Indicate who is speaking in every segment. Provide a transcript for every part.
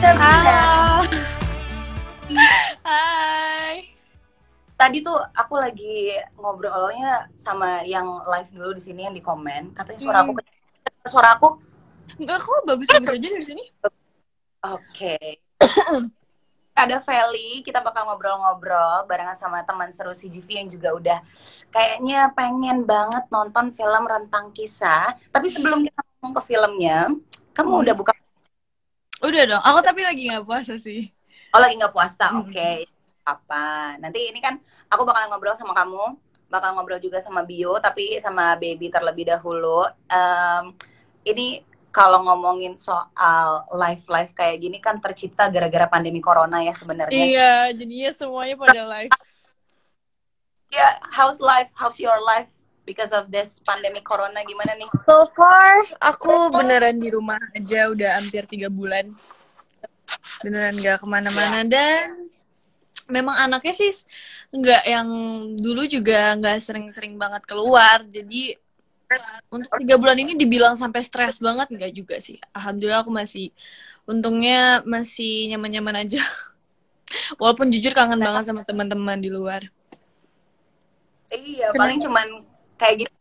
Speaker 1: Sabrina.
Speaker 2: Halo. Hai.
Speaker 1: Tadi tuh aku lagi ngobrolnya sama yang live dulu di sini yang di komen. Katanya suara aku suara aku.
Speaker 2: Enggak, kok bagus-bagus aja dari sini.
Speaker 1: Oke. Ada Feli, kita bakal ngobrol-ngobrol barengan sama teman seru CGV yang juga udah kayaknya pengen banget nonton film Rentang Kisah. Tapi sebelum kita ngomong ke filmnya, kamu udah buka?
Speaker 2: Udah dong. Aku tapi lagi nggak puasa sih.
Speaker 1: Oh, lagi nggak puasa, oke. Apa? Nanti ini kan aku bakal ngobrol sama kamu, bakal ngobrol juga sama Bio, tapi sama Baby terlebih dahulu. Ini kalau ngomongin soal live kayak gini kan tercipta gara-gara pandemi corona ya sebenarnya.
Speaker 2: Iya, jadinya semuanya pada live.
Speaker 1: Ya, how's your life because of this pandemic corona, gimana nih?
Speaker 2: So far, aku beneran di rumah aja udah hampir 3 bulan. Beneran gak kemana-mana dan memang anaknya sih nggak yang dulu juga nggak sering-sering banget keluar. Jadi untuk 3 bulan ini dibilang sampai stres banget nggak juga sih. Alhamdulillah aku untungnya masih nyaman-nyaman aja. Walaupun jujur kangen banget sama teman-teman di luar.
Speaker 1: Iya, paling cuman kayak gitu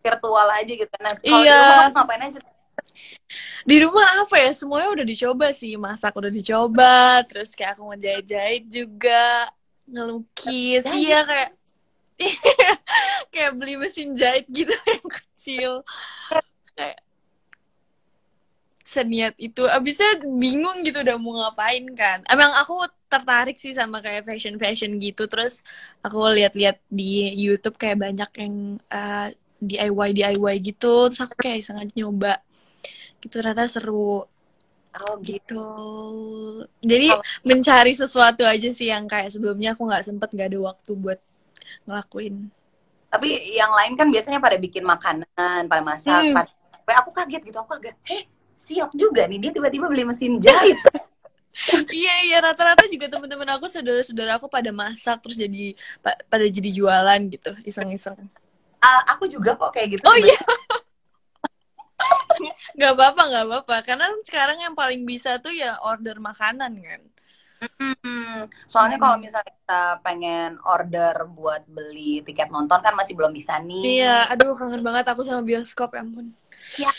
Speaker 1: virtual aja gitu. Nah, kalau
Speaker 2: Iya.
Speaker 1: di rumah kamu ngapain aja?
Speaker 2: Di rumah apa ya? Semuanya udah dicoba sih. Masak udah dicoba, terus kayak aku ngejahit-jahit juga, ngelukis. Iya, kayak beli mesin jahit gitu yang kecil. Kayak seniat itu. Abisnya bingung gitu udah mau ngapain kan. Emang aku tertarik sih sama kayak fashion gitu. Terus aku lihat-lihat di YouTube kayak banyak yang DIY gitu. Terus aku kayak sengaja nyoba. Gitu ternyata seru.
Speaker 1: Oh
Speaker 2: Gitu. Jadi mencari sesuatu aja sih yang kayak sebelumnya aku nggak ada waktu buat ngelakuin.
Speaker 1: Tapi yang lain kan biasanya pada bikin makanan, pada masak, aku kaget gitu, siok juga nih, dia tiba-tiba beli mesin jahit.
Speaker 2: Iya, rata-rata juga teman-teman aku, saudara-saudara aku pada masak terus pada jadi jualan gitu, iseng-iseng.
Speaker 1: Aku juga kok kayak gitu.
Speaker 2: Oh iya. Gak apa-apa. Karena sekarang yang paling bisa tuh ya order makanan kan.
Speaker 1: Soalnya kalau misalnya kita pengen order buat beli tiket nonton kan masih belum bisa nih.
Speaker 2: Iya, aduh kangen banget aku sama bioskop, ya ampun.
Speaker 1: Ya.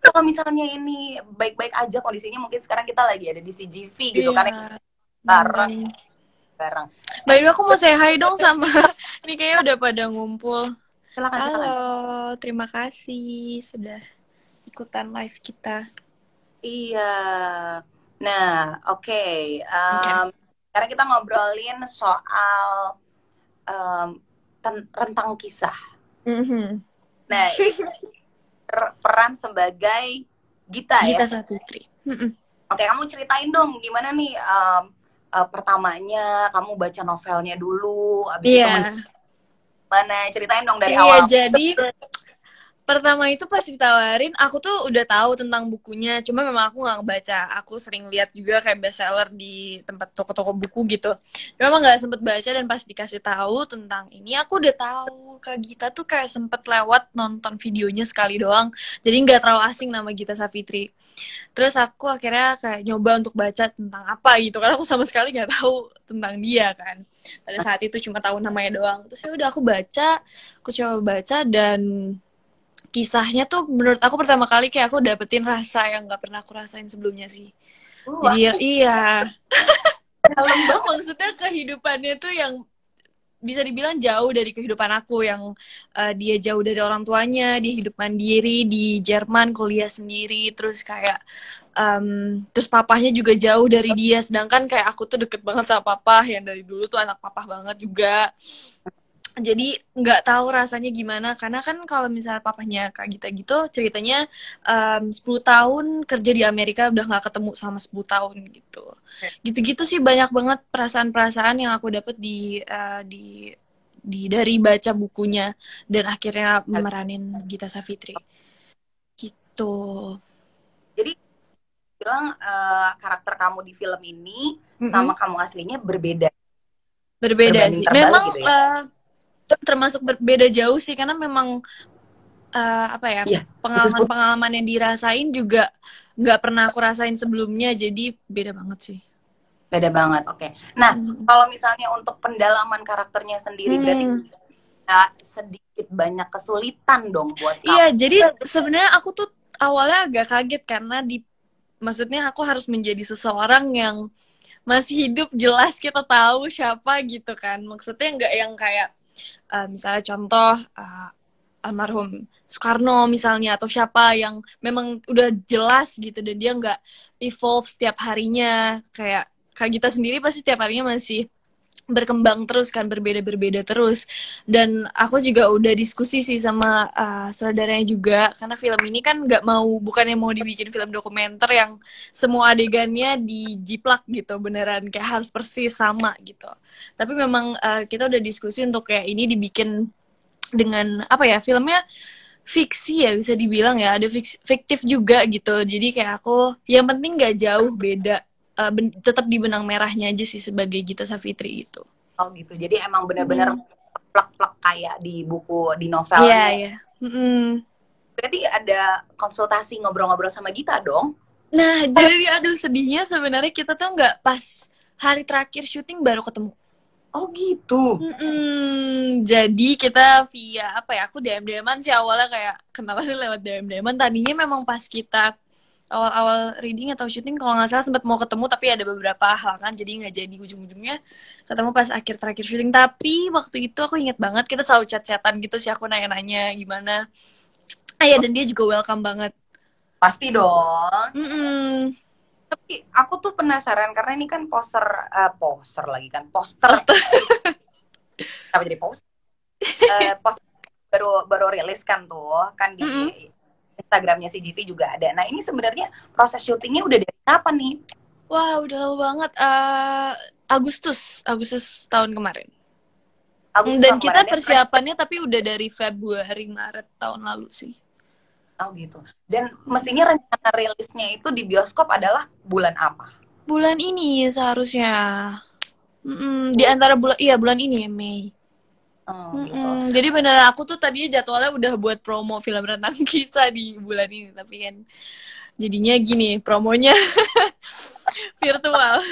Speaker 1: Kalau misalnya ini baik-baik aja kondisinya, mungkin sekarang kita lagi ada di CGV gitu kan. Bareng.
Speaker 2: Baik, aku mau say hi dong sama ini kayaknya udah pada ngumpul.
Speaker 1: Silakan.
Speaker 2: Halo, terima kasih sudah ikutan live kita.
Speaker 1: Iya. Nah, oke. Sekarang kita ngobrolin soal Rentang Kisah. Nah, peran sebagai Gita ya?
Speaker 2: Gita Savitri.
Speaker 1: Oke, kamu ceritain dong gimana nih pertamanya kamu baca novelnya dulu, abis itu mana? Ceritain dong dari awal.
Speaker 2: Iya, jadi pertama itu pas ditawarin, aku tuh udah tahu tentang bukunya, cuma memang aku nggak ngebaca. Aku sering lihat juga kayak bestseller di tempat toko-toko buku gitu. Cuma memang nggak sempet baca, dan pas dikasih tahu tentang ini, aku udah tahu Kak Gita tuh kayak sempet lewat nonton videonya sekali doang. Jadi nggak terlalu asing nama Gita Savitri. Terus aku akhirnya kayak nyoba untuk baca tentang apa gitu, karena aku sama sekali nggak tahu tentang dia kan. Pada saat itu cuma tahu namanya doang. Terus ya udah aku coba baca dan kisahnya tuh menurut aku pertama kali kayak aku dapetin rasa yang nggak pernah aku rasain sebelumnya sih. Jadi iya.
Speaker 1: Dalam banget.
Speaker 2: Maksudnya kehidupannya tuh yang bisa dibilang jauh dari kehidupan aku, yang dia jauh dari orang tuanya, dia hidup mandiri di Jerman, kuliah sendiri, terus kayak terus papahnya juga jauh dari dia, sedangkan kayak aku tuh deket banget sama papa yang dari dulu tuh anak papa banget juga. Jadi nggak tahu rasanya gimana, karena kan kalau misalnya papahnya Kak Gita gitu ceritanya 10 tahun kerja di Amerika udah nggak ketemu selama 10 tahun gitu. Gitu-gitu sih, banyak banget perasaan-perasaan yang aku dapet dari baca bukunya dan akhirnya memeranin Gita Savitri gitu.
Speaker 1: Jadi bilang karakter kamu di film ini sama kamu aslinya berbeda
Speaker 2: sih. Memang
Speaker 1: gitu ya?
Speaker 2: termasuk berbeda jauh sih, karena memang apa ya,
Speaker 1: Iya, putus-putus.
Speaker 2: pengalaman-pengalaman yang dirasain juga nggak pernah aku rasain sebelumnya, jadi beda banget sih.
Speaker 1: Beda banget. Oke. Nah,
Speaker 2: Hmm.
Speaker 1: kalau misalnya untuk pendalaman karakternya sendiri berarti
Speaker 2: Hmm.
Speaker 1: ya, sedikit banyak kesulitan dong buat
Speaker 2: Iya,
Speaker 1: kamu.
Speaker 2: jadi sebenarnya aku tuh awalnya agak kaget karena maksudnya aku harus menjadi seseorang yang masih hidup, jelas kita tahu siapa gitu kan. Maksudnya nggak yang kayak misalnya contoh almarhum Soekarno misalnya, atau siapa yang memang udah jelas gitu dan dia nggak evolve setiap harinya, kayak Kak Gita sendiri pasti setiap harinya masih berkembang terus kan, berbeda-berbeda terus. Dan aku juga udah diskusi sih sama sutradaranya juga, karena film ini kan nggak mau, bukannya mau dibikin film dokumenter yang semua adegannya dijiplak gitu, beneran kayak harus persis sama gitu. Tapi memang kita udah diskusi untuk kayak ini dibikin dengan apa ya, filmnya fiksi ya bisa dibilang ya, ada fiktif juga gitu. Jadi kayak aku yang penting nggak jauh beda, tetap di benang merahnya aja sih sebagai Gita Savitri itu.
Speaker 1: Oh gitu. Jadi emang benar-benar
Speaker 2: Hmm.
Speaker 1: plak-plak kayak di buku, di
Speaker 2: Iya,
Speaker 1: novelnya.
Speaker 2: iya. Mm-mm.
Speaker 1: Berarti ada konsultasi ngobrol-ngobrol sama Gita dong?
Speaker 2: Nah, jadi aduh sedihnya sebenarnya kita tuh nggak pas hari terakhir syuting baru ketemu.
Speaker 1: Oh gitu.
Speaker 2: Jadi kita via apa ya? Aku DM-an sih awalnya, kayak kenalan lewat DM-an. Tadinya memang pas kita awal-awal reading atau syuting kalau nggak salah sempat mau ketemu, tapi ada beberapa halangan jadi nggak jadi, ujung-ujungnya ketemu pas akhir terakhir syuting. Tapi waktu itu aku inget banget kita selalu chat-chatan gitu sih, aku nanya-nanya gimana. Ya, dan dia juga welcome banget.
Speaker 1: Pasti dong.
Speaker 2: Mm-mm.
Speaker 1: Tapi aku tuh penasaran karena ini kan poster lagi kan, poster.
Speaker 2: Astaga.
Speaker 1: Apa jadi poster? Poster baru baru rilis kan tuh, kan di
Speaker 2: Mm-mm.
Speaker 1: Instagramnya si Jivi juga ada. Nah ini sebenarnya proses syutingnya udah dari kapan nih?
Speaker 2: Wah, udah lama banget. Agustus tahun kemarin.
Speaker 1: Agustus
Speaker 2: Dan
Speaker 1: tahun
Speaker 2: kita
Speaker 1: kemarin.
Speaker 2: persiapannya tapi udah dari Februari Maret tahun lalu sih.
Speaker 1: Oh gitu. Dan mestinya rencana rilisnya itu di bioskop adalah bulan apa?
Speaker 2: Bulan ini seharusnya. Di antara bulan ini ya, Mei.
Speaker 1: Oh gitu.
Speaker 2: Jadi beneran aku tuh tadinya jadwalnya udah buat promo film Rentang Kisah di bulan ini, tapi kan jadinya gini promonya virtual.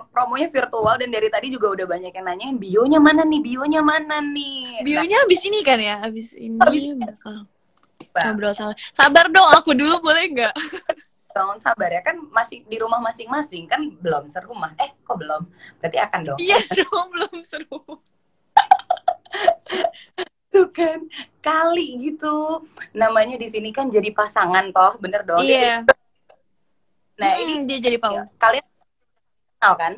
Speaker 1: Promonya virtual dan dari tadi juga udah banyak yang nanyain bionya mana nih, bionya mana nih. Nah,
Speaker 2: Bionya abis ini kan ya, abis
Speaker 1: habis
Speaker 2: ini bakal
Speaker 1: Bang,
Speaker 2: ngobrol sama. Sabar dong, aku dulu boleh nggak?
Speaker 1: bangun sabar ya kan masih di rumah masing-masing kan belum serumah. Kok belum? Berarti akan dong.
Speaker 2: Iya dong, belum seru.
Speaker 1: Tuh kan kali gitu. Namanya di sini kan jadi pasangan toh, bener dong.
Speaker 2: Iya.
Speaker 1: Nah, ini
Speaker 2: Dia jadi
Speaker 1: ya,
Speaker 2: Paul.
Speaker 1: kalian kenal kan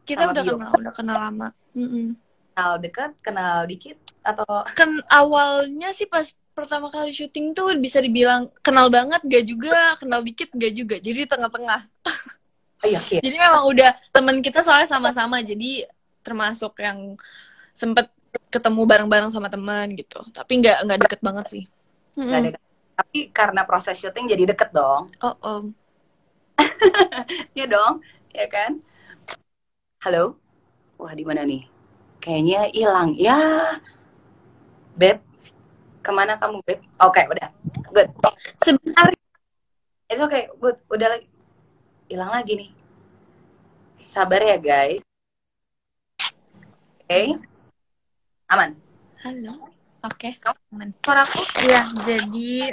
Speaker 2: Kita
Speaker 1: sama
Speaker 2: udah
Speaker 1: Bio?
Speaker 2: kenal lama.
Speaker 1: Kenal deket, kenal dikit atau
Speaker 2: Kan awalnya sih pas pertama kali syuting tuh bisa dibilang kenal banget gak juga, kenal dikit gak juga. Jadi di tengah-tengah.
Speaker 1: iya iya.
Speaker 2: Jadi memang udah temen kita soalnya sama-sama. Jadi termasuk yang sempet ketemu bareng-bareng sama teman gitu. Tapi nggak deket banget sih.
Speaker 1: Nggak ada. Tapi karena proses syuting jadi deket dong.
Speaker 2: Oh, oh.
Speaker 1: Iya dong, ya kan? Halo? Wah, di mana nih? Kayaknya hilang. Ya, Beb. Kemana kamu, Beb? Oke, udah. Good.
Speaker 2: Sebentar.
Speaker 1: It's okay, good. Udah lagi. Hilang lagi nih. Sabar ya, guys. Oke. Aman.
Speaker 2: Halo. Oke. Aman.
Speaker 1: Suaraku?
Speaker 2: Iya, jadi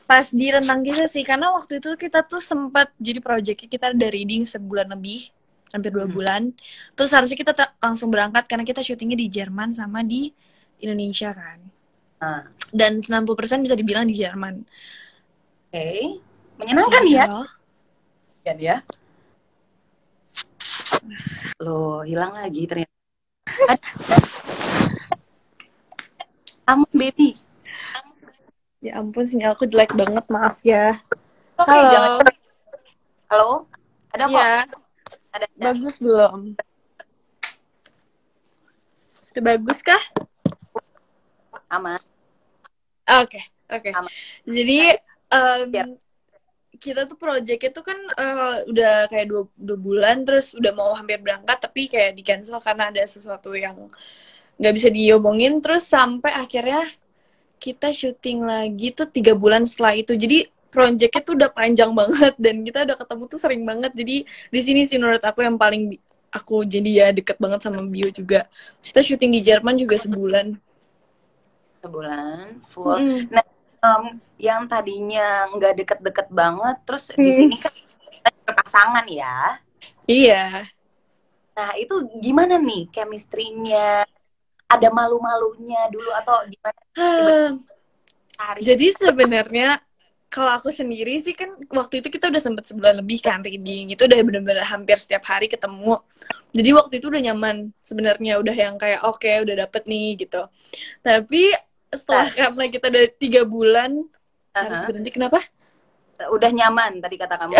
Speaker 2: pas di Rentang Kisah sih, karena waktu itu kita tuh sempat jadi projectnya kita ada reading sebulan lebih, hampir 2 bulan. Terus harusnya kita langsung berangkat karena kita syutingnya di Jerman sama di Indonesia kan. Dan 90% bisa dibilang di Jerman.
Speaker 1: Oke. Menyenangkan ya? Kan ya? Loh, hilang lagi ternyata. Aman, baby.
Speaker 2: Ya ampun, sinyalku jelek banget, maaf ya.
Speaker 1: Oke,
Speaker 2: Halo.
Speaker 1: jangan. Halo? Ada kok?
Speaker 2: Iya.
Speaker 1: Ada.
Speaker 2: Bagus belum? Sudah bagus kah?
Speaker 1: Aman.
Speaker 2: Oke.
Speaker 1: Aman.
Speaker 2: Jadi kita tuh project itu kan udah kayak 2 bulan, terus udah mau hampir berangkat tapi kayak di cancel karena ada sesuatu yang nggak bisa diomongin. Terus sampai akhirnya kita syuting lagi tuh 3 bulan setelah itu. Jadi projectnya tuh udah panjang banget dan kita udah ketemu tuh sering banget. Jadi di sini sih menurut aku yang paling aku jadi ya deket banget sama Bio juga. Kita syuting di Jerman juga sebulan.
Speaker 1: Sebulan full. Nah, yang tadinya nggak deket-deket banget, terus di sini kan berpasangan ya.
Speaker 2: Iya.
Speaker 1: Nah, itu gimana nih chemistry-nya? Ada malu-malunya dulu atau gimana?
Speaker 2: Jadi sebenarnya kalau aku sendiri sih kan waktu itu kita udah sempet sebulan lebih kan reading. Itu udah bener-bener hampir setiap hari ketemu. Jadi waktu itu udah nyaman sebenarnya, udah yang kayak oke, udah dapet nih gitu. Tapi setelah karena kita udah 3 bulan harus berhenti. Kenapa?
Speaker 1: Udah nyaman tadi kata kamu.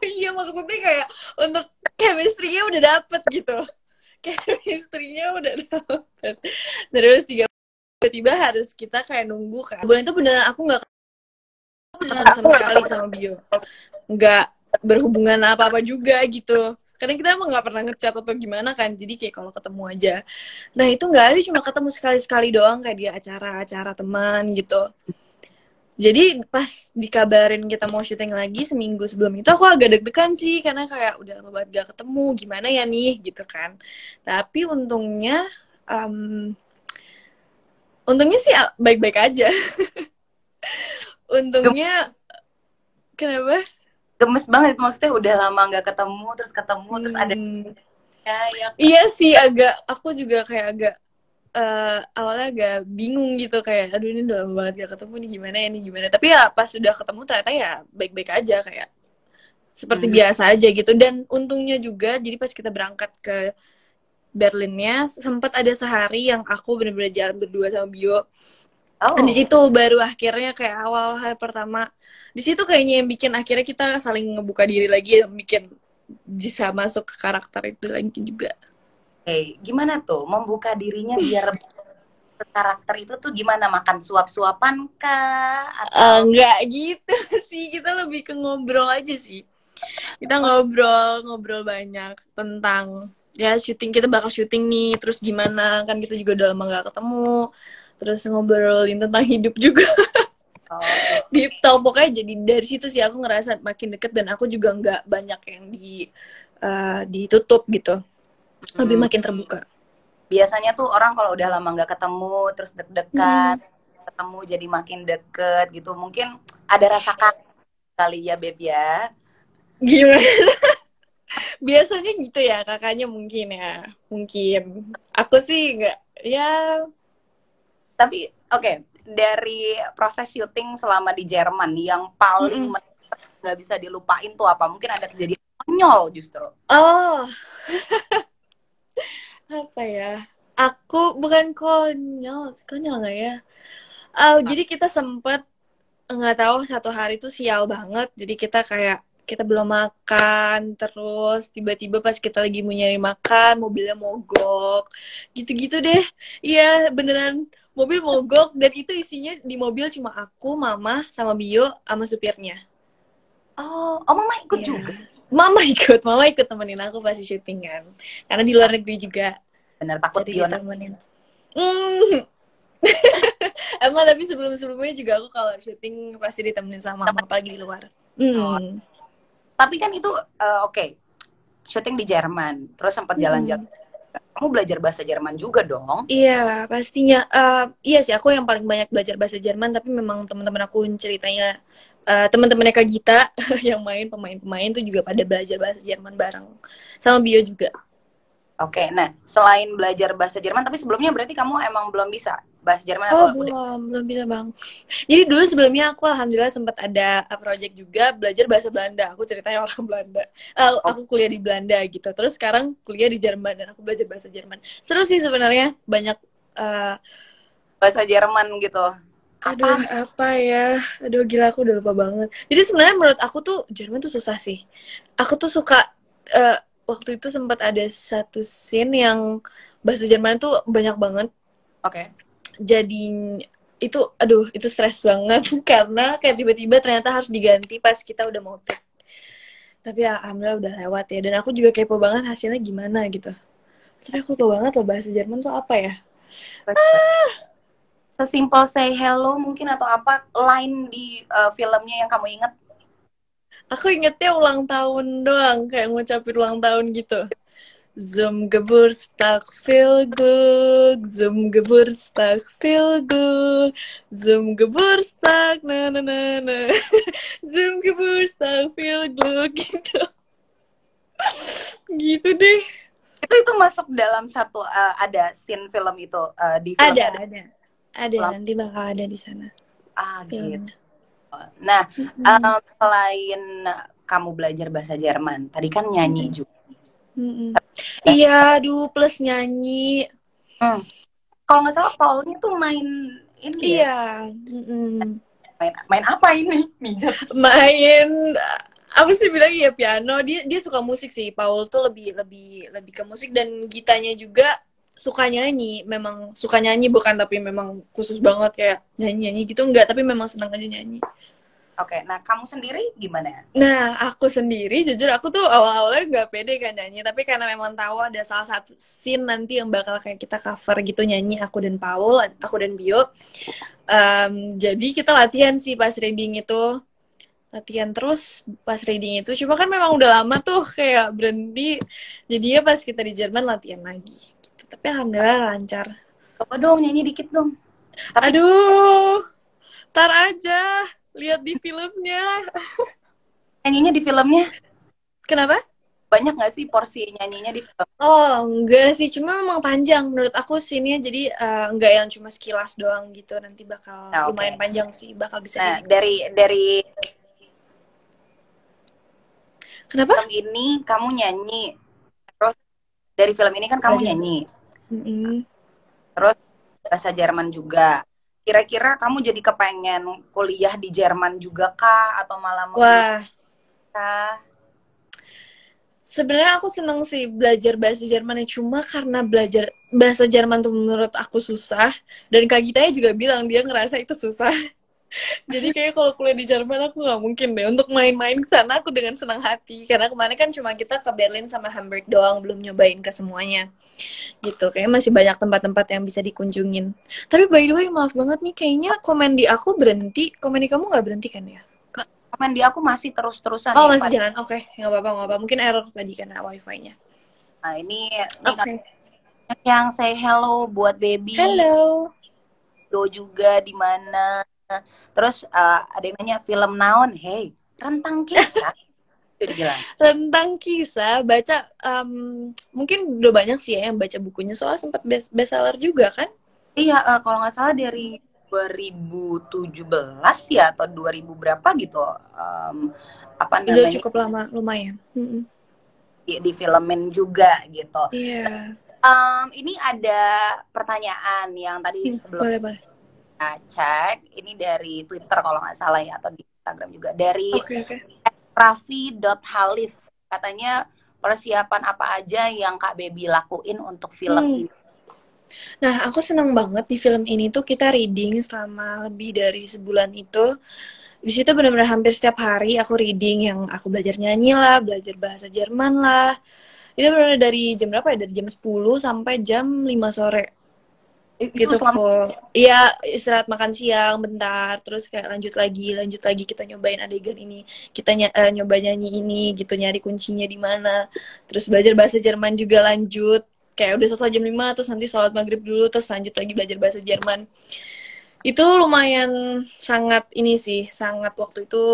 Speaker 2: Iya, maksudnya kayak untuk chemistry-nya udah dapet gitu. Chemistry-nya udah dapet. Terus tiba-tiba harus kita kayak nunggu kan. Bulan itu beneran aku nggak ketemu sama sekali sama Bio. Nggak berhubungan apa-apa juga gitu. Karena kita emang nggak pernah ngechat atau gimana kan. Jadi kayak kalau ketemu aja. Nah itu nggak ada, cuma ketemu sekali-sekali doang kayak di acara-acara teman gitu. Jadi pas dikabarin kita mau syuting lagi seminggu sebelum itu aku agak deg-degan sih, karena kayak udah lama banget gak ketemu, gimana ya nih gitu kan. Tapi untungnya sih baik-baik aja. Untungnya kenapa?
Speaker 1: Gemes banget, maksudnya udah lama gak ketemu terus ada
Speaker 2: ya. Iya sih, aku juga kayak agak awalnya agak bingung gitu, kayak aduh ini udah lama banget gak ketemu nih gimana, tapi ya pas sudah ketemu ternyata ya baik-baik aja, kayak seperti biasa aja gitu. Dan untungnya juga jadi pas kita berangkat ke Berlinnya sempat ada sehari yang aku bener-bener jalan berdua sama Bio. Dan di situ baru akhirnya kayak awal hari pertama di situ kayaknya yang bikin akhirnya kita saling ngebuka diri lagi, yang bikin bisa masuk ke karakter itu lagi juga.
Speaker 1: Gimana tuh membuka dirinya biar karakter itu tuh gimana? Makan suap-suapan kah? Atau
Speaker 2: enggak gitu sih, kita lebih ke ngobrol aja sih. Kita ngobrol banyak tentang ya syuting, kita bakal syuting nih, terus gimana, kan kita juga udah lama gak ketemu, terus ngobrolin tentang hidup juga. Deep talk, pokoknya jadi dari situ sih aku ngerasa makin deket, dan aku juga nggak banyak yang ditutup gitu. Lebih makin terbuka.
Speaker 1: Biasanya tuh orang kalau udah lama nggak ketemu terus deg-degan, ketemu jadi makin deket gitu. Mungkin ada rasa kangen kali ya, Beb ya.
Speaker 2: Gimana? Biasanya gitu ya kakaknya mungkin ya. Mungkin. Aku sih nggak, ya.
Speaker 1: Tapi oke, dari proses syuting selama di Jerman yang paling nggak bisa dilupain tuh apa? Mungkin ada kejadian konyol justru.
Speaker 2: Apa ya? Aku bukan konyol nggak ya? Jadi kita sempet nggak tahu, satu hari tuh sial banget. Jadi kita belum makan, terus tiba-tiba pas kita lagi mau nyari makan, mobilnya mogok, gitu-gitu deh. Iya beneran, mobil mogok, dan itu isinya di mobil cuma aku, mama, sama Bio, sama supirnya.
Speaker 1: Oh mama ikut juga?
Speaker 2: Mama ikut temenin aku pasti syuting kan, karena di luar negeri juga.
Speaker 1: Bener, takut
Speaker 2: Bio temenin. Emang tapi sebelumnya juga aku kalau syuting pasti ditemenin sama mama, apalagi di luar.
Speaker 1: Tapi kan itu oke, syuting di Jerman, terus sempat jalan-jalan. Kamu belajar bahasa Jerman juga dong?
Speaker 2: Iya, pastinya. Iya sih, aku yang paling banyak belajar bahasa Jerman, tapi memang teman-teman aku ceritanya, teman-temannya Kak Gita yang pemain-pemain tuh juga pada belajar bahasa Jerman bareng sama Bio juga.
Speaker 1: Oke, nah selain belajar bahasa Jerman, tapi sebelumnya berarti kamu emang belum bisa bahasa Jerman atau
Speaker 2: belum bisa bang. Jadi dulu sebelumnya aku alhamdulillah sempat ada project juga belajar bahasa Belanda. Aku ceritanya orang Belanda. Aku kuliah di Belanda gitu. Terus sekarang kuliah di Jerman dan aku belajar bahasa Jerman. Seru sih sebenarnya, banyak
Speaker 1: bahasa Jerman gitu.
Speaker 2: Apa ya? Aduh gila, aku udah lupa banget. Jadi sebenarnya menurut aku tuh Jerman tuh susah sih. Aku tuh suka waktu itu sempat ada satu scene yang bahasa Jerman tuh banyak banget.
Speaker 1: Oke.
Speaker 2: Jadi itu stres banget karena kayak tiba-tiba ternyata harus diganti pas kita udah mau take. Tapi ya alhamdulillah udah lewat ya, dan aku juga kepo banget hasilnya gimana gitu. Tapi aku lupa banget loh bahasa Jerman tuh apa ya.
Speaker 1: Sesimpel say hello mungkin atau apa line di filmnya yang kamu ingat?
Speaker 2: Aku ingetnya ulang tahun doang, kayak ngucapin ulang tahun gitu. Zum Geburtstag viel Glück, zum Geburtstag viel Glück, zum Geburtstag na na na na, zum Geburtstag viel Glück gitu. Gitu deh.
Speaker 1: Itu masuk dalam satu ada scene film itu di filmnya
Speaker 2: Ada nanti bakal ada di sana
Speaker 1: gitu.
Speaker 2: filmnya.
Speaker 1: Nah, selain kamu belajar bahasa Jerman, tadi kan nyanyi juga.
Speaker 2: Iya, aduh plus nyanyi.
Speaker 1: Kalau nggak salah Paulnya tuh main ini
Speaker 2: Iya.
Speaker 1: Main apa ini? Mijat.
Speaker 2: Main apa sih bilang ya piano. Dia suka musik sih. Paul tuh lebih ke musik dan gitanya juga suka nyanyi. Memang suka nyanyi bukan tapi memang khusus banget kayak nyanyi gitu enggak, tapi memang senang aja nyanyi.
Speaker 1: Oke, nah kamu sendiri gimana?
Speaker 2: Nah, aku sendiri jujur aku tuh awal-awalnya nggak pede kan nyanyi, tapi karena memang tahu ada salah satu scene nanti yang bakal kayak kita cover gitu nyanyi aku dan Paul, aku dan Bio. Jadi kita latihan sih pas reading itu. Latihan terus pas reading itu. Cuma kan memang udah lama tuh kayak berhenti. Jadinya pas kita di Jerman latihan lagi. Gitu. Tapi alhamdulillah lancar.
Speaker 1: Coba dong nyanyi dikit dong.
Speaker 2: Aduh, tar aja. Lihat di filmnya.
Speaker 1: Nyanyinya di filmnya?
Speaker 2: Kenapa?
Speaker 1: Banyak nggak sih porsi nyanyinya di film?
Speaker 2: Oh, enggak sih. Cuma memang panjang menurut aku sini. Jadi enggak yang cuma sekilas doang gitu. Nanti bakal lumayan panjang sih. Bakal bisa
Speaker 1: dari
Speaker 2: Kenapa?
Speaker 1: film ini kamu nyanyi. Terus dari film ini kan kamu nyanyi. Terus bahasa Jerman juga. Kira-kira kamu jadi kepengen kuliah di Jerman juga kah? Atau malah mau kah?
Speaker 2: Sebenarnya aku seneng sih belajar bahasa Jerman, cuma karena belajar bahasa Jerman tuh menurut aku susah. Dan Kak Gitanya juga bilang dia ngerasa itu susah. Jadi kayak kalau kuliah di Jerman aku nggak mungkin deh untuk main-main ke sana aku dengan senang hati. Karena kemarin kan cuma kita ke Berlin sama Hamburg doang, belum nyobain ke semuanya. Gitu, kayaknya masih banyak tempat-tempat yang bisa dikunjungin. Tapi by the way, maaf banget nih, kayaknya komen di aku berhenti. Komen di kamu nggak berhenti kan ya?
Speaker 1: Komen di aku masih terus-terusan.
Speaker 2: Oh, masih jalan? Oke, nggak apa-apa. Mungkin error tadi karena wifi-nya.
Speaker 1: Nah, ini yang say hello buat baby.
Speaker 2: Halo.
Speaker 1: Do juga di mana. Terus ada yang nanya film naon, hey, rentang kisah.
Speaker 2: Rentang kisah, baca mungkin udah banyak sih ya yang baca bukunya, soalnya sempat bestseller juga kan?
Speaker 1: Iya, kalau nggak salah dari 2017 ya atau 2000 berapa gitu. Apa namanya?
Speaker 2: Udah cukup lama, lumayan.
Speaker 1: Di filmin juga gitu.
Speaker 2: Iya.
Speaker 1: Ini ada pertanyaan yang tadi sebelum
Speaker 2: boleh.
Speaker 1: Cek, ini dari Twitter kalau nggak salah ya, atau di Instagram juga, dari
Speaker 2: Okay.
Speaker 1: Raffi.Halif, katanya persiapan apa aja yang Kak Baby lakuin untuk film ini?
Speaker 2: Nah, aku senang banget di film ini tuh kita reading selama lebih dari sebulan itu. Di situ benar-benar hampir setiap hari aku reading, yang aku belajar nyanyi lah, belajar bahasa Jerman lah. Itu benar-benar dari jam berapa ya? Dari jam 10 sampai jam 5 sore. Gitu full. Iya, istirahat makan siang bentar, terus kayak lanjut lagi kita nyobain adegan ini, kita nyoba nyanyi ini gitu, nyari kuncinya di mana, terus belajar bahasa Jerman juga lanjut, kayak udah selesai jam 5 terus nanti sholat maghrib dulu terus lanjut lagi belajar bahasa Jerman. Itu lumayan sangat waktu itu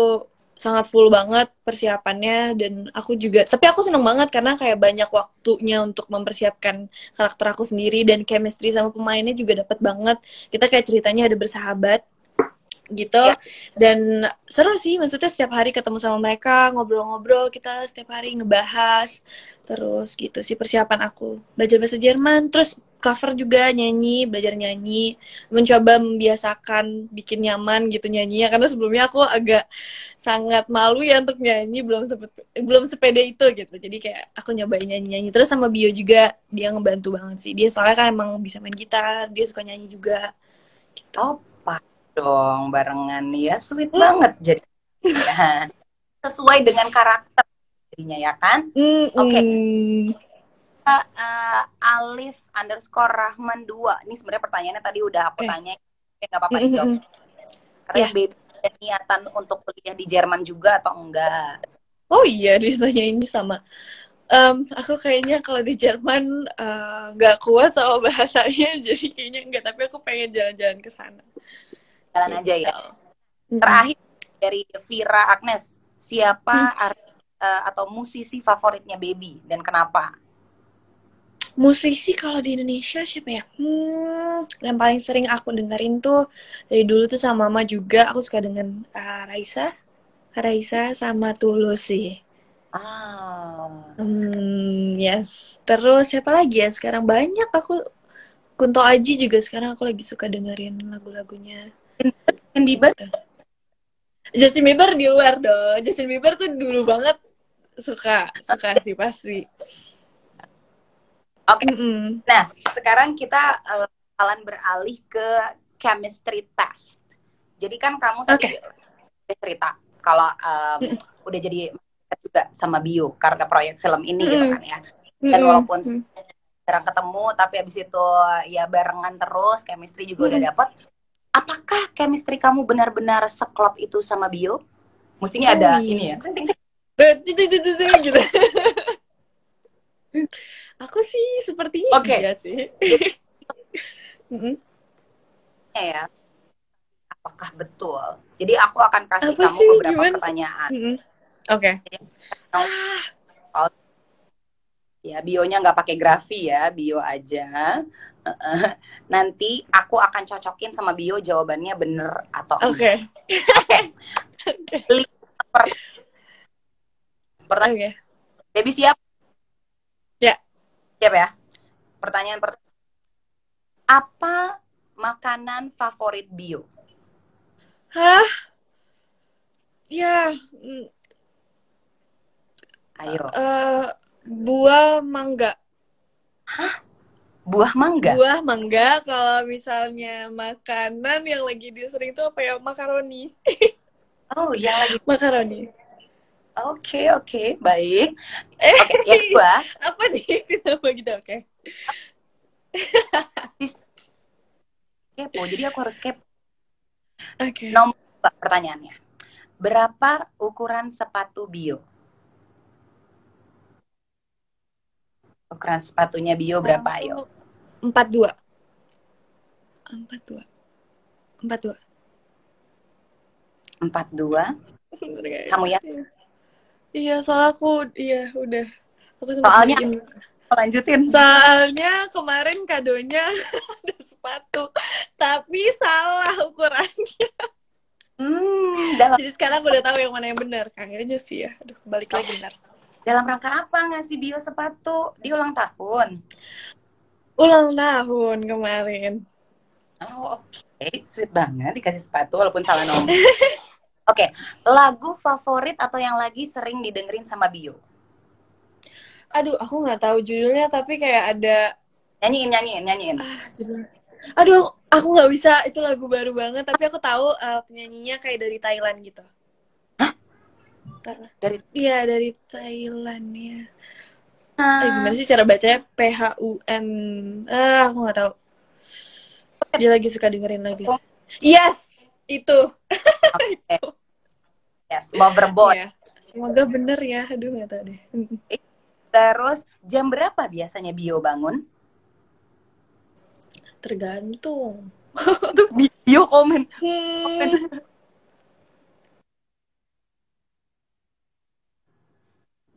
Speaker 2: sangat full banget persiapannya, dan aku juga, tapi aku seneng banget karena kayak banyak waktunya untuk mempersiapkan karakter aku sendiri, dan chemistry sama pemainnya juga dapet banget. Kita kayak ceritanya ada bersahabat gitu, dan seru sih, maksudnya setiap hari ketemu sama mereka, ngobrol-ngobrol, kita setiap hari ngebahas, terus gitu sih persiapan aku. Belajar bahasa Jerman, terus cover juga belajar nyanyi, mencoba membiasakan bikin nyaman gitu nyanyinya, karena sebelumnya aku agak sangat malu ya untuk nyanyi, belum sepede itu gitu. Jadi kayak aku nyobain nyanyi terus sama Bio juga, dia ngebantu banget sih. Dia soalnya kan emang bisa main gitar, dia suka nyanyi juga gitu.
Speaker 1: Oh, pas dong barengan ya, sweet banget jadi. Sesuai dengan karakter jadinya ya kan? Oke. Alif_Rahman 2. Ini sebenarnya pertanyaannya tadi udah aku tanya, nggak apa-apa dijawab. Karena
Speaker 2: Yeah.
Speaker 1: baby ada niatan untuk kuliah di Jerman juga atau enggak?
Speaker 2: Oh iya, ditanya ini sama. Aku kayaknya kalau di Jerman nggak kuat sama bahasanya, jadi kayaknya enggak. Tapi aku pengen jalan-jalan ke sana.
Speaker 1: Jalan aja ya. Terakhir dari Vira Agnes, siapa atau musisi favoritnya baby dan kenapa?
Speaker 2: Musisi kalau di Indonesia siapa ya? Yang paling sering aku dengerin tuh dari dulu tuh sama mama juga. Aku suka dengan Raisa sama Tulus sih. Yes. Terus siapa lagi ya? Sekarang banyak aku. Kunto Aji juga sekarang aku lagi suka dengerin lagu-lagunya.
Speaker 1: Justin Bieber?
Speaker 2: Justin Bieber di luar dong. Justin Bieber tuh dulu banget suka sih pasti.
Speaker 1: Oke. Nah, sekarang kita bakalan beralih ke chemistry test. Jadi kan kamu tadi cerita kalau udah jadi juga sama Bio karena proyek film ini gitu kan ya. Dan walaupun jarang ketemu, tapi abis itu ya barengan terus, chemistry juga udah dapet. Apakah chemistry kamu benar-benar seklop itu sama Bio? Mestinya ada ini ya.
Speaker 2: Gitu. Aku sih sepertinya iya sih.
Speaker 1: Ya. Apakah betul? Jadi aku akan kasih kamu beberapa pertanyaan.
Speaker 2: Oke.
Speaker 1: Ya, bionya nggak pakai grafi ya, bio aja. Nanti aku akan cocokin sama bio jawabannya bener atau enggak. Pertanyaan. Baby siap?
Speaker 2: Ya.
Speaker 1: Siap ya? Pertanyaan pertama. Apa makanan favorit bio?
Speaker 2: Ya.
Speaker 1: Ayo.
Speaker 2: Buah mangga.
Speaker 1: Hah? Buah mangga?
Speaker 2: Buah mangga. Kalau misalnya makanan yang lagi disering tuh apa ya? Makaroni.
Speaker 1: Oh, yang lagi
Speaker 2: makaroni.
Speaker 1: Oke, baik. Oke, yang kedua.
Speaker 2: Apa nih? Kenapa gitu? Oke.
Speaker 1: Kepo, jadi aku harus kepo.
Speaker 2: Oke.
Speaker 1: Nomor 2 pertanyaannya. Berapa ukuran sepatu bio? Ukuran sepatunya bio berapa, ayo?
Speaker 2: 42.
Speaker 1: Kamu ya?
Speaker 2: Iya, soalnya aku udah. Aku
Speaker 1: soalnya lanjutin.
Speaker 2: Soalnya kemarin kadonya ada sepatu, tapi salah ukurannya. Jadi sekarang aku udah tahu yang mana yang benar. Kayaknya sih ya. Aduh, balik lagi benar.
Speaker 1: Dalam rangka apa ngasih bio sepatu? Di ulang tahun?
Speaker 2: Ulang tahun kemarin.
Speaker 1: Oh, oke. Sweet banget dikasih sepatu walaupun salah nomor. Oke, lagu favorit atau yang lagi sering didengerin sama bio?
Speaker 2: Aduh, aku nggak tahu judulnya, tapi kayak ada...
Speaker 1: Nyanyiin.
Speaker 2: Judulnya. Aduh, aku nggak bisa. Itu lagu baru banget, tapi aku tahu penyanyinya kayak dari Thailand gitu.
Speaker 1: Hah?
Speaker 2: Dari Thailand ya. Gimana sih cara bacanya? PHUN. Aku nggak tahu. Dia lagi suka dengerin lagu. Yes, itu.
Speaker 1: Okay. Yes, Loverboy.
Speaker 2: Ya. Semoga bener ya. Aduh, nggak tahu deh.
Speaker 1: Terus jam berapa biasanya bio bangun?
Speaker 2: Tergantung.
Speaker 1: Bio komen.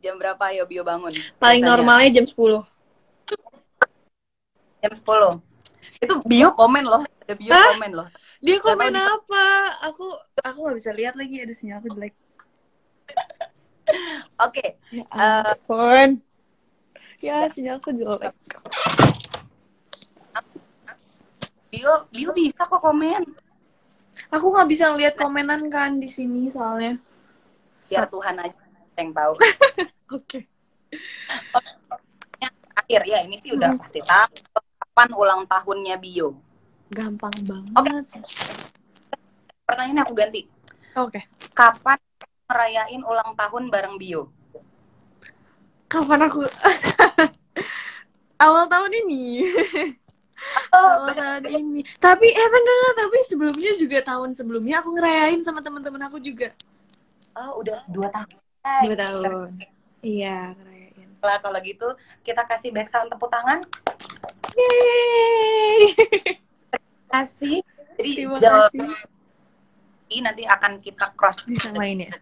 Speaker 1: Jam berapa ayo bio bangun?
Speaker 2: Paling biasanya normalnya jam 10.
Speaker 1: Jam 10. Itu bio komen loh. Ada bio komen loh.
Speaker 2: Dia komen apa? Aku nggak bisa lihat lagi, ada sinyalku jelek.
Speaker 1: Oke.
Speaker 2: Ya ampun. Ya, sinyalku jelek.
Speaker 1: Bio bisa kok komen.
Speaker 2: Aku nggak bisa lihat komenan kan di sini soalnya.
Speaker 1: Biar Tuhan aja yang tahu.
Speaker 2: Oke.
Speaker 1: Yang terakhir ya, ini sih udah pasti tahu. Kapan ulang tahunnya bio?
Speaker 2: Gampang banget.
Speaker 1: Oke. Pertanyaannya aku ganti.
Speaker 2: Oke.
Speaker 1: Kapan merayain ulang tahun bareng bio?
Speaker 2: Kapan aku awal tahun ini. Awal tahun ini. Tapi enggak, tapi sebelumnya juga tahun sebelumnya aku ngerayain sama teman-teman aku juga.
Speaker 1: Oh, udah 2 tahun.
Speaker 2: 2 tahun. Iya, ngerayain.
Speaker 1: Lah kalau gitu kita kasih back sound tepuk tangan.
Speaker 2: Yeay.
Speaker 1: Kasih. Jadi
Speaker 2: Terima
Speaker 1: jawab
Speaker 2: kasih.
Speaker 1: nanti akan kita cross
Speaker 2: Disamain ya.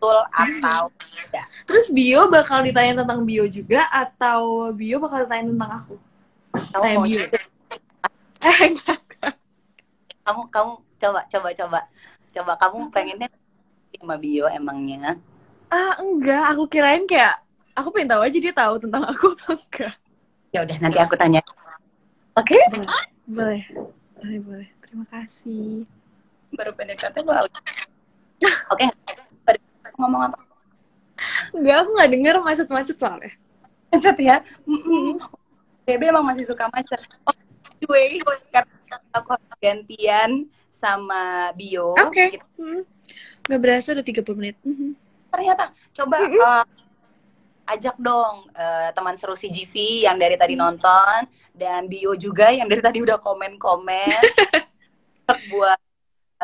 Speaker 1: betul atau tidak.
Speaker 2: Terus bio bakal ditanya tentang bio juga atau bio bakal ditanya tentang aku?
Speaker 1: Kamu
Speaker 2: Tanya
Speaker 1: mau
Speaker 2: bio.
Speaker 1: enggak? Kamu coba kamu pengennya sama bio emangnya?
Speaker 2: Enggak, aku kirain kayak aku pengen tahu aja dia tahu tentang aku apa enggak.
Speaker 1: Ya udah nanti aku tanya. Oke?
Speaker 2: Boleh. Terima kasih.
Speaker 1: Baru PDKT baru. Oke. Ngomong apa?
Speaker 2: Enggak, aku nggak denger macet-macet soalnya.
Speaker 1: Macet ya? Bebe emang masih suka macet. Anyway, karena aku harus gantian sama bio.
Speaker 2: Oke. Nggak berasa udah 30 menit.
Speaker 1: Ternyata, coba ajak dong teman seru CGV yang dari tadi nonton, dan bio juga yang dari tadi udah komen-komen. Buat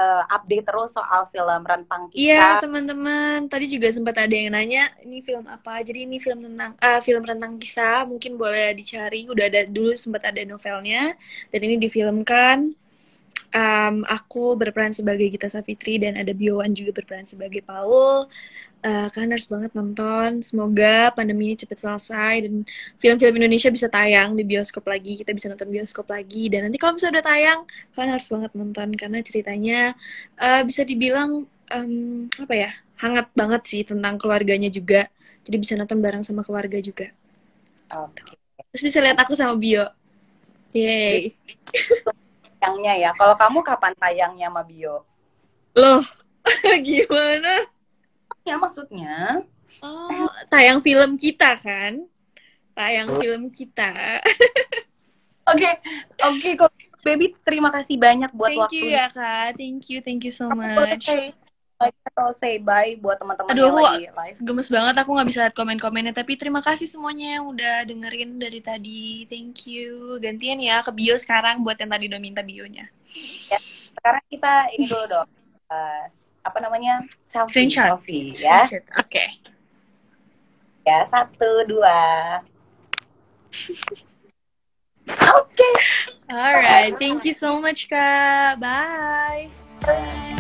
Speaker 1: update terus soal film Rentang Kisah.
Speaker 2: Iya, teman-teman. Tadi juga sempat ada yang nanya, ini film apa? Jadi ini film tentang film Rentang Kisah. Mungkin boleh dicari. Udah ada dulu sempat ada novelnya dan ini difilmkan. Aku berperan sebagai Gita Savitri dan ada Biowan juga berperan sebagai Paul. Kalian harus banget nonton. Semoga pandemi ini cepat selesai dan film-film Indonesia bisa tayang di bioskop lagi. Kita bisa nonton bioskop lagi. Dan nanti kalau misalnya udah tayang, kalian harus banget nonton karena ceritanya bisa dibilang hangat banget sih tentang keluarganya juga. Jadi bisa nonton bareng sama keluarga juga.
Speaker 1: Oke.
Speaker 2: Terus bisa lihat aku sama Bio. Yeay.
Speaker 1: Tayangnya ya. Kalau kamu kapan tayangnya sama bio?
Speaker 2: Loh, gimana?
Speaker 1: Ya maksudnya.
Speaker 2: Oh, tayang film kita kan? Tayang film kita.
Speaker 1: Oke, kok Baby, terima kasih banyak buat
Speaker 2: Thank you
Speaker 1: waktunya.
Speaker 2: ya Kak, thank you so
Speaker 1: Aku
Speaker 2: much.
Speaker 1: say bye buat teman-teman
Speaker 2: Aduh,
Speaker 1: yang
Speaker 2: aku
Speaker 1: lagi live.
Speaker 2: gemes banget, aku nggak bisa lihat komen-komennya. Tapi terima kasih semuanya yang udah dengerin dari tadi. Thank you. Gantian ya ke bio sekarang buat yang tadi udah minta bionya.
Speaker 1: Ya, sekarang kita ini dulu dong. Apa namanya?
Speaker 2: Screenshot.
Speaker 1: Selfie ya.
Speaker 2: Oke.
Speaker 1: Ya, 1, 2. Oke.
Speaker 2: Alright, thank you so much Kak. Bye.
Speaker 1: Bye.